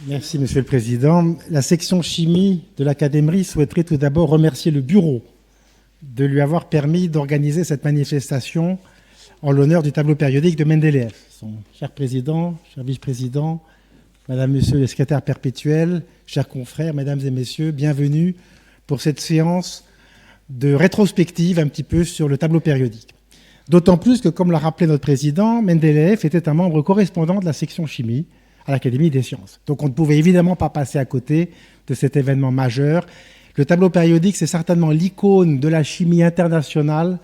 Merci, Monsieur le Président. La section chimie de l'Académie souhaiterait tout d'abord remercier le bureau de lui avoir permis d'organiser cette manifestation en l'honneur du tableau périodique de Mendeleïev. Son cher président, cher vice-président, Madame, Monsieur le secrétaire perpétuel, chers confrères, Mesdames et Messieurs, bienvenue pour cette séance de rétrospective un petit peu sur le tableau périodique. D'autant plus que, comme l'a rappelé notre président, Mendeleïev était un membre correspondant de la section chimie à l'Académie des sciences. Donc on ne pouvait évidemment pas passer à côté de cet événement majeur. Le tableau périodique, c'est certainement l'icône de la chimie internationale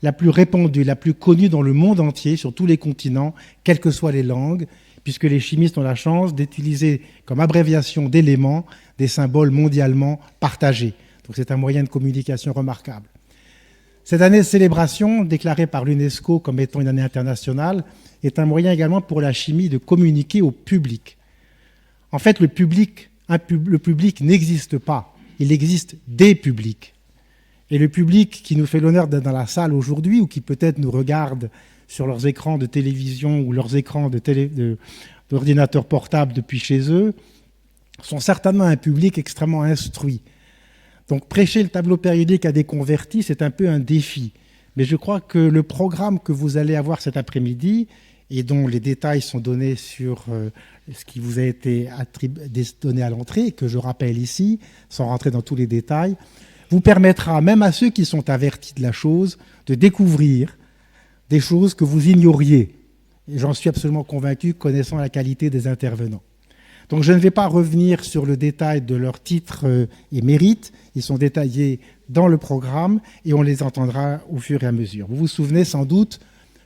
la plus répandue, la plus connue dans le monde entier, sur tous les continents, quelles que soient les langues, puisque les chimistes ont la chance d'utiliser comme abréviation d'éléments des symboles mondialement partagés. Donc c'est un moyen de communication remarquable. Cette année de célébration, déclarée par l'UNESCO comme étant une année internationale, est un moyen également pour la chimie de communiquer au public. En fait, le public n'existe pas, il existe des publics. Et le public qui nous fait l'honneur d'être dans la salle aujourd'hui, ou qui peut-être nous regarde sur leurs écrans de télévision ou leurs écrans d'ordinateur portable depuis chez eux, sont certainement un public extrêmement instruit. Donc prêcher le tableau périodique à des convertis, c'est un peu un défi. Mais je crois que le programme que vous allez avoir cet après-midi, et dont les détails sont donnés sur ce qui vous a été donné à l'entrée, et que je rappelle ici, sans rentrer dans tous les détails, vous permettra, même à ceux qui sont avertis de la chose, de découvrir des choses que vous ignoriez. Et j'en suis absolument convaincu, connaissant la qualité des intervenants. Donc je ne vais pas revenir sur le détail de leurs titres et mérites. Ils sont détaillés dans le programme et on les entendra au fur et à mesure. Vous vous souvenez sans doute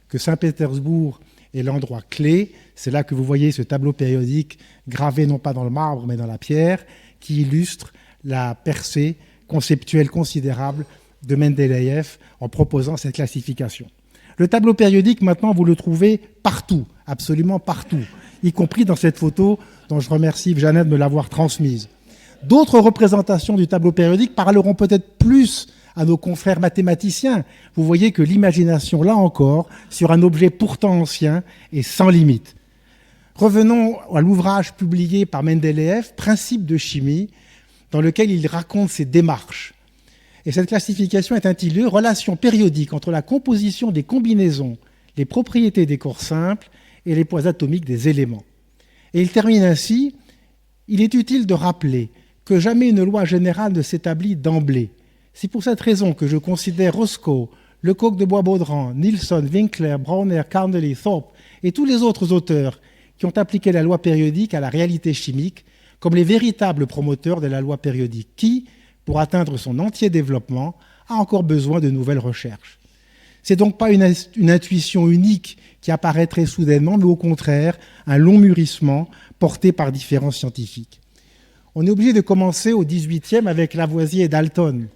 que Saint-Pétersbourg est l'endroit clé. C'est là que vous voyez ce tableau périodique gravé non pas dans le marbre mais dans la pierre qui illustre la percée conceptuelle considérable de Mendeleïev en proposant cette classification. Le tableau périodique, maintenant, vous le trouvez partout, absolument partout, y compris dans cette photo dont je remercie Jeannette de me l'avoir transmise. D'autres représentations du tableau périodique parleront peut-être plus à nos confrères mathématiciens. Vous voyez que l'imagination, là encore, sur un objet pourtant ancien, est sans limite. Revenons à l'ouvrage publié par Mendeleïev, Principes de chimie, dans lequel il raconte ses démarches. Et cette classification est intitulée « Relation périodique entre la composition des combinaisons, les propriétés des corps simples et les poids atomiques des éléments ». Et il termine ainsi « Il est utile de rappeler que jamais une loi générale ne s'établit d'emblée. C'est pour cette raison que je considère Roscoe, Lecoq de Bois-Baudran, Nielsen, Winkler, Brauner, Carnley, Thorpe et tous les autres auteurs qui ont appliqué la loi périodique à la réalité chimique comme les véritables promoteurs de la loi périodique qui, pour atteindre son entier développement, a encore besoin de nouvelles recherches. C'est donc pas une intuition unique qui apparaîtrait soudainement, mais au contraire, un long mûrissement porté par différents scientifiques. On est obligé de commencer au XVIIIe avec Lavoisier et Dalton,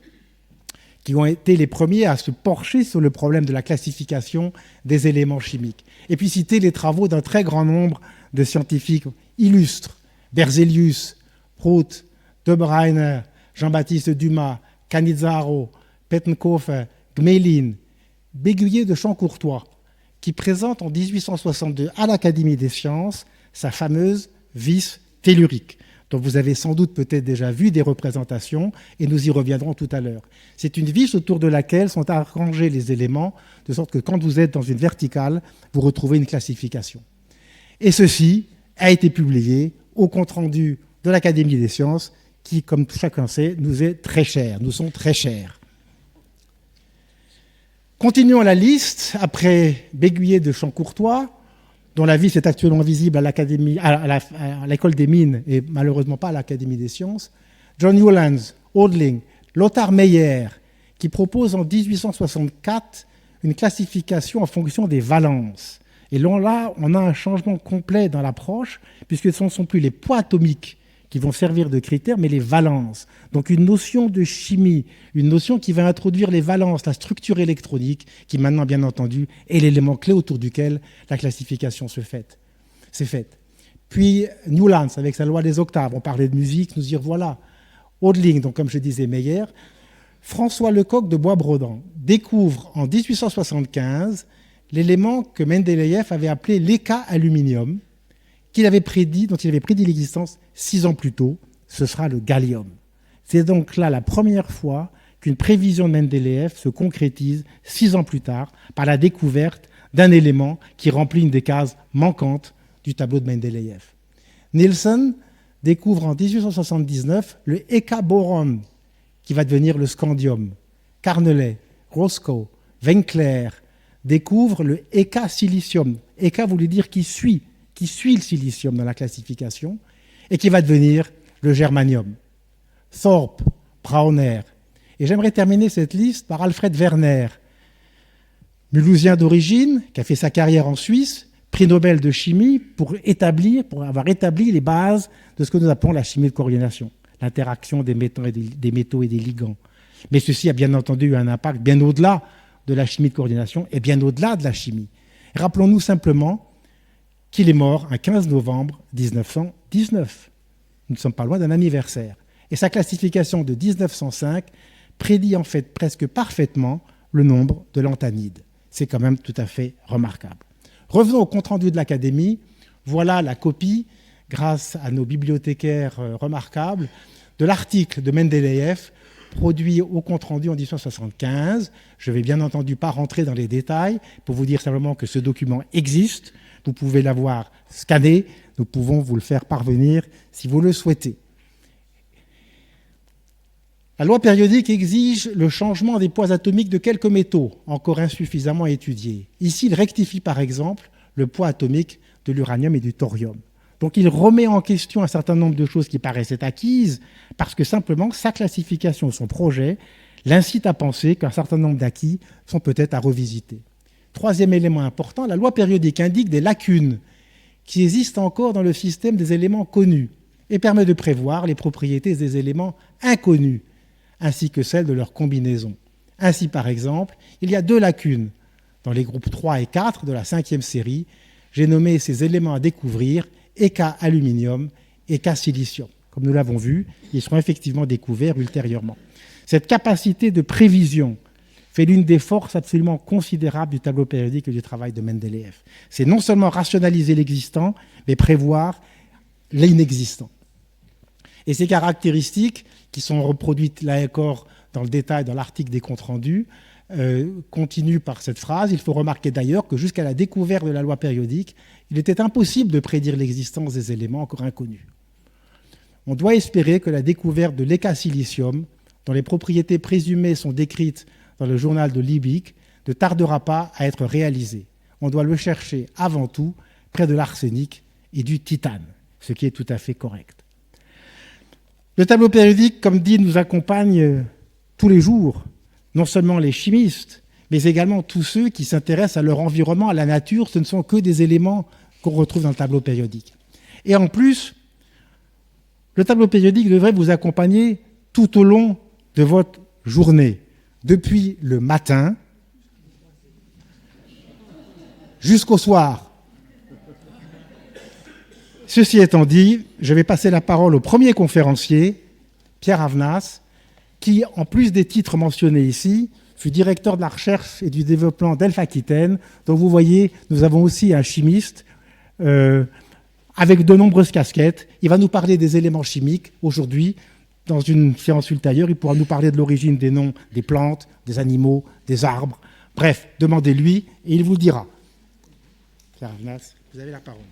qui ont été les premiers à se pencher sur le problème de la classification des éléments chimiques. Et puis citer les travaux d'un très grand nombre de scientifiques illustres, Berzelius, Prout, De Bruijner, Jean-Baptiste Dumas, Cannizzaro, Pettenkofer, Gmelin, Béguier de Champ-Courtois, qui présente en 1862 à l'Académie des sciences sa fameuse vis tellurique, dont vous avez sans doute peut-être déjà vu des représentations, et nous y reviendrons tout à l'heure. C'est une vis autour de laquelle sont arrangés les éléments, de sorte que quand vous êtes dans une verticale, vous retrouvez une classification. Et ceci a été publié au compte-rendu de l'Académie des sciences, qui, comme chacun sait, nous est très cher, nous sont très chers. Continuons la liste, après Béguier de Champ-Courtois, dont la vis est actuellement visible à l'école des mines et malheureusement pas à l'Académie des sciences, John Newlands, Hodling, Lothar Meyer, qui propose en 1864 une classification en fonction des valences. Et là, on a un changement complet dans l'approche, puisque ce ne sont plus les poids atomiques qui vont servir de critères, mais les valences. Donc une notion de chimie, une notion qui va introduire les valences, la structure électronique, qui maintenant, bien entendu, est l'élément clé autour duquel la classification s'est faite. Puis Newlands, avec sa loi des octaves, on parlait de musique, nous y revoilà. Hodling, donc comme je disais, Meyer. François Lecoq de Bois-Baudran découvre en 1875 l'élément que Mendeleïev avait appelé l'éca-aluminium, dont il avait prédit l'existence 6 ans plus tôt, ce sera le gallium. C'est donc là la première fois qu'une prévision de Mendeleïev se concrétise 6 ans plus tard par la découverte d'un élément qui remplit une des cases manquantes du tableau de Mendeleïev. Nielsen découvre en 1879 le Eka-boron, qui va devenir le scandium. Carneley, Roscoe, Winkler découvrent le Eka-silicium. Eka voulait dire qui suit le silicium dans la classification, et qui va devenir le germanium. Thorpe, Brauner. Et j'aimerais terminer cette liste par Alfred Werner, mulhousien d'origine, qui a fait sa carrière en Suisse, prix Nobel de chimie pour avoir établi les bases de ce que nous appelons la chimie de coordination, l'interaction des métaux et des ligands. Mais ceci a bien entendu eu un impact bien au-delà de la chimie de coordination et bien au-delà de la chimie. Rappelons-nous simplement qu'il est mort un 15 novembre 1919. Nous ne sommes pas loin d'un anniversaire. Et sa classification de 1905 prédit en fait presque parfaitement le nombre de lanthanides. C'est quand même tout à fait remarquable. Revenons au compte-rendu de l'Académie. Voilà la copie, grâce à nos bibliothécaires remarquables, de l'article de Mendeleïev produit au compte-rendu en 1975. Je ne vais bien entendu pas rentrer dans les détails pour vous dire simplement que ce document existe. Vous pouvez l'avoir scanné. Nous pouvons vous le faire parvenir si vous le souhaitez. La loi périodique exige le changement des poids atomiques de quelques métaux, encore insuffisamment étudiés. Ici, il rectifie par exemple le poids atomique de l'uranium et du thorium. Donc il remet en question un certain nombre de choses qui paraissaient acquises, parce que simplement sa classification, son projet, l'incite à penser qu'un certain nombre d'acquis sont peut-être à revisiter. Troisième élément important, la loi périodique indique des lacunes qui existent encore dans le système des éléments connus et permet de prévoir les propriétés des éléments inconnus, ainsi que celles de leur combinaison. Ainsi, par exemple, il y a 2 lacunes dans les groupes 3 et 4 de la 5e série. J'ai nommé ces éléments à découvrir Eka-aluminium, Eka-silicium. Comme nous l'avons vu, ils seront effectivement découverts ultérieurement. Cette capacité de prévision fait l'une des forces absolument considérables du tableau périodique et du travail de Mendeleïev. C'est non seulement rationaliser l'existant, mais prévoir l'inexistant. Et ces caractéristiques, qui sont reproduites là encore dans le détail dans l'article des comptes rendus, continuent par cette phrase. Il faut remarquer d'ailleurs que jusqu'à la découverte de la loi périodique, il était impossible de prédire l'existence des éléments encore inconnus. On doit espérer que la découverte de l'Eka-silicium, dont les propriétés présumées sont décrites dans le journal de Liebig, ne tardera pas à être réalisée. On doit le chercher avant tout près de l'arsenic et du titane, ce qui est tout à fait correct. Le tableau périodique, comme dit, nous accompagne tous les jours, non seulement les chimistes, mais également tous ceux qui s'intéressent à leur environnement, à la nature. Ce ne sont que des éléments qu'on retrouve dans le tableau périodique. Et en plus, le tableau périodique devrait vous accompagner tout au long de votre journée, depuis le matin jusqu'au soir. Ceci étant dit, je vais passer la parole au premier conférencier, Pierre Avenas, qui, en plus des titres mentionnés ici, fut directeur de la recherche et du développement d'Elf-Aquitaine. Donc vous voyez, nous avons aussi un chimiste avec de nombreuses casquettes. Il va nous parler des éléments chimiques aujourd'hui. Dans une séance ultérieure, il pourra nous parler de l'origine des noms des plantes, des animaux, des arbres. Bref, demandez-lui et il vous le dira. Pierre Avenas, vous avez la parole.